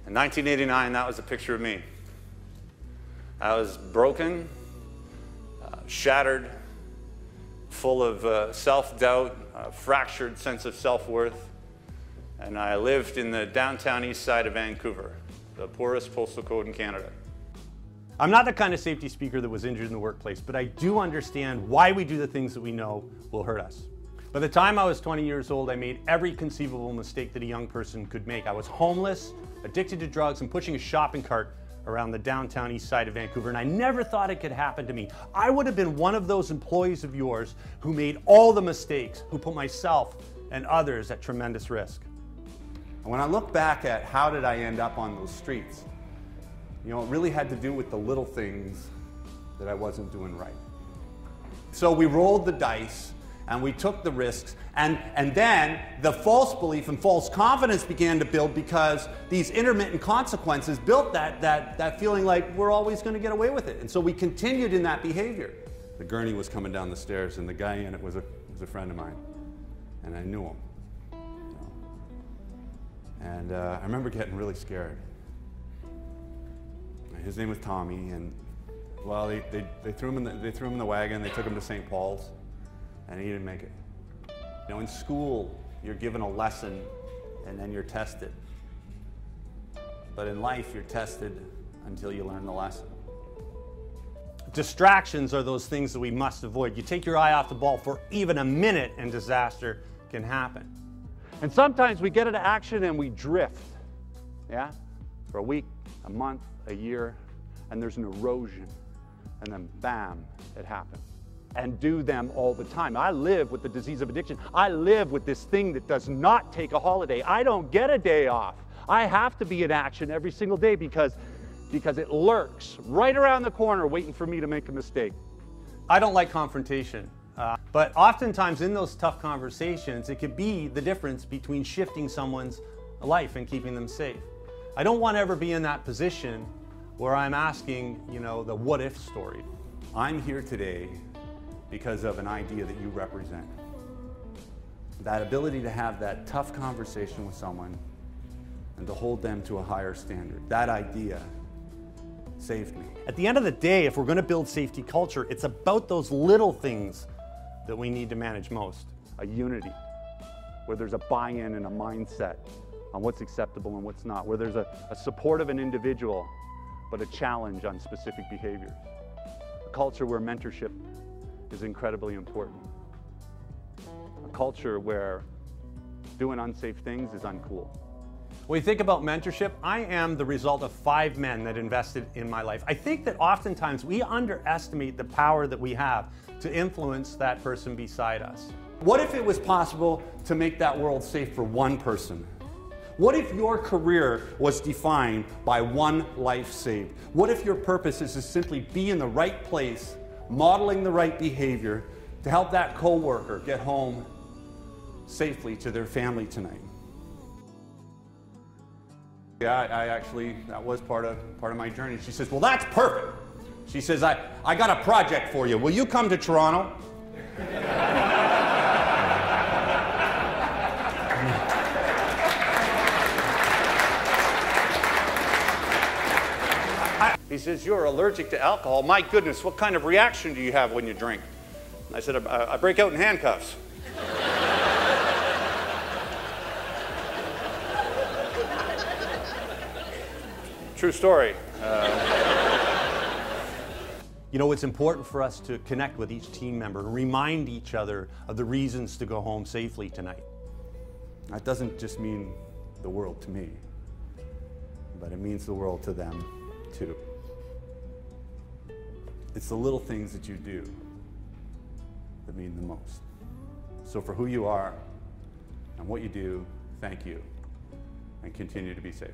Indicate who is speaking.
Speaker 1: In 1989, that was a picture of me. I was broken, shattered, full of self-doubt, a fractured sense of self-worth, and I lived in the downtown east side of Vancouver, the poorest postal code in Canada.
Speaker 2: I'm not the kind of safety speaker that was injured in the workplace, but I do understand why we do the things that we know will hurt us. By the time I was 20 years old, I made every conceivable mistake that a young person could make. I was homeless, addicted to drugs, and pushing a shopping cart around the downtown east side of Vancouver, and I never thought it could happen to me. I would have been one of those employees of yours who made all the mistakes, who put myself and others at tremendous risk.
Speaker 3: And when I look back at how did I end up on those streets, you know, it really had to do with the little things that I wasn't doing right. So we rolled the dice and we took the risks, and then the false belief and false confidence began to build because these intermittent consequences built that feeling like we're always going to get away with it. And so we continued in that behavior. The gurney was coming down the stairs and the guy in it was a friend of mine, and I knew him. And I remember getting really scared. His name was Tommy, and well, they threw him in the wagon. They took him to St. Paul's, and he didn't make it. You know, in school, you're given a lesson, and then you're tested. But in life, you're tested until you learn the lesson.
Speaker 2: Distractions are those things that we must avoid. You take your eye off the ball for even a minute, and disaster can happen. And sometimes we get into action and we drift, yeah? For a week, a month, a year, and there's an erosion, and then bam, it happens. And do them all the time. I live with the disease of addiction. I live with this thing that does not take a holiday. I don't get a day off. I have to be in action every single day because it lurks right around the corner waiting for me to make a mistake. I don't like confrontation. But oftentimes in those tough conversations, it could be the difference between shifting someone's life and keeping them safe. I don't want to ever be in that position where I'm asking, you know, the what if story.
Speaker 3: I'm here today because of an idea that you represent. That ability to have that tough conversation with someone and to hold them to a higher standard. That idea saved me.
Speaker 2: At the end of the day, if we're going to build safety culture, it's about those little things that we need to manage most.
Speaker 4: A unity, where there's a buy-in and a mindset on what's acceptable and what's not, where there's a support of an individual, but a challenge on specific behaviors. A culture where mentorship is incredibly important. A culture where doing unsafe things is uncool.
Speaker 2: When you think about mentorship, I am the result of 5 men that invested in my life. I think that oftentimes we underestimate the power that we have to influence that person beside us.
Speaker 3: What if it was possible to make that world safe for one person? What if your career was defined by one life saved? What if your purpose is to simply be in the right place, modeling the right behavior to help that coworker get home safely to their family tonight? Yeah, that was part of my journey. She says, well, that's perfect. She says, I got a project for you. Will you come to Toronto?
Speaker 1: He says, you're allergic to alcohol. My goodness, what kind of reaction do you have when you drink? I said, I break out in handcuffs. True story.
Speaker 2: You know, it's important for us to connect with each team member and remind each other of the reasons to go home safely tonight.
Speaker 3: That doesn't just mean the world to me, but it means the world to them too. It's the little things that you do that mean the most. So for who you are and what you do, thank you, and continue to be safe.